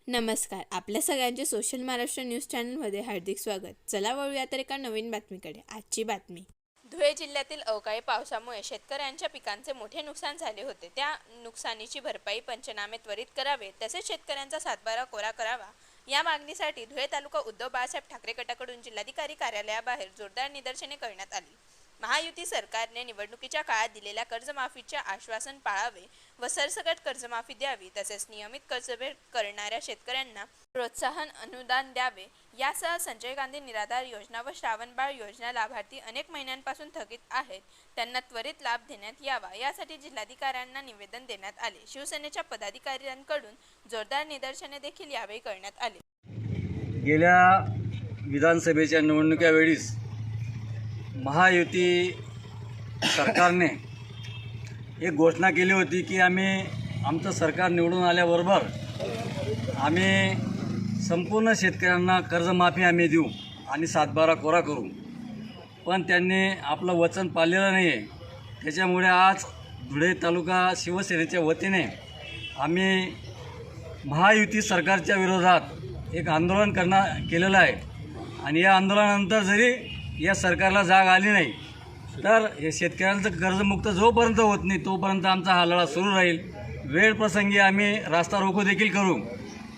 नमस्कार. आपल्या सगळ्यांचे सोशल महाराष्ट्र न्यूज चॅनलमध्ये हार्दिक स्वागत. चला वळूया तर एका नवीन बातमीकडे. आजची बातमी. धुळे जिल्ह्यातील अवकाळी पावसामुळे शेतकऱ्यांच्या पिकांचे मोठे नुकसान झाले होते. त्या नुकसानीची भरपाई पंचनामे त्वरित करावे, तसेच शेतकऱ्यांचा सातबारा कोरा करावा या मागणीसाठी धुळे तालुका उद्धव बाळासाहेब ठाकरे गटाकडून जिल्हाधिकारी कार्यालयाबाहेर जोरदार निदर्शने करण्यात आली. महायुती सरकारने निवडणुकीच्या काळात दिलेल्या कर्जमाफीचे आश्वासन पाळावे व सरसकट कर्जमाफी द्यावी, तसेच नियमित कर्जफेड करणाऱ्या शेतकऱ्यांना प्रोत्साहन अनुदान द्यावे यासह संजय गांधी निराधार योजना व श्रावणबाळ योजना लाभार्थी अनेक महिन्यांपासून थकीत आहेत, त्यांना त्वरित लाभ देण्यात यावा यासाठी जिल्हाधिकाऱ्यांना निवेदन देण्यात आले. शिवसेनेच्या पदाधिकाऱ्यांकडून जोरदार निदर्शने देखील यावेळी करण्यात आली. गेल्या विधानसभेच्या निवडणुकीवेळीस महायुती सरकारने एक घोषणा केली होती की आमचं सरकार निवडून आल्याबरोबर आम्ही संपूर्ण शेतकऱ्यांना कर्जमाफी देऊ आणि सातबारा कोरा करू. पण त्यांनी आपलं वचन पाळलेलं नाही आहे. त्याच्यामुळे आज धुळे तालुका शिवसेनेच्या वतीने आम्ही महायुती सरकारच्या विरोधात एक आंदोलन केलेलं आहे. आणि या आंदोलनानंतर जरी या सरकारला जाग आली नाही तर हे शेतकऱ्यांचं कर्जमुक्त जोपर्यंत होत नाही तोपर्यंत आमचा हा लढा सुरू राहील. वेळ प्रसंगी आम्ही रास्ता रोको देखील करू,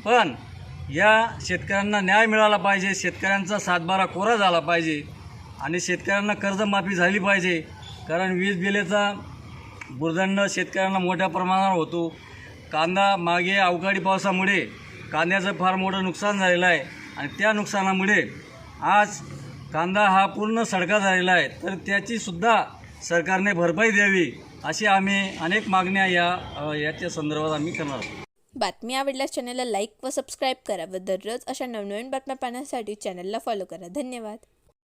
पण या शेतकऱ्यांना न्याय मिळाला पाहिजे, शेतकऱ्यांचा सातबारा कोरा झाला पाहिजे आणि शेतकऱ्यांना कर्जमाफी झाली पाहिजे. कारण वीज बिलेचा भुर्दंड शेतकऱ्यांना मोठ्या प्रमाणावर होतो. कांदा मागे अवकाळी पावसामुळे कांद्याचं फार मोठं नुकसान झालेलं आहे आणि त्या नुकसानामुळे आज कांदा हा पूर्ण सडका झालेला आहे. तर त्याचीसुद्धा सरकारने भरपाई द्यावी अशी आम्ही अनेक मागण्या याच्या संदर्भात आम्ही करणार आहोत. बातमी आवडल्यास चॅनलला लाईक व सबस्क्राईब करा व दररोज अशा नवनवीन बातम्या पाहण्यासाठी चॅनलला फॉलो करा. धन्यवाद.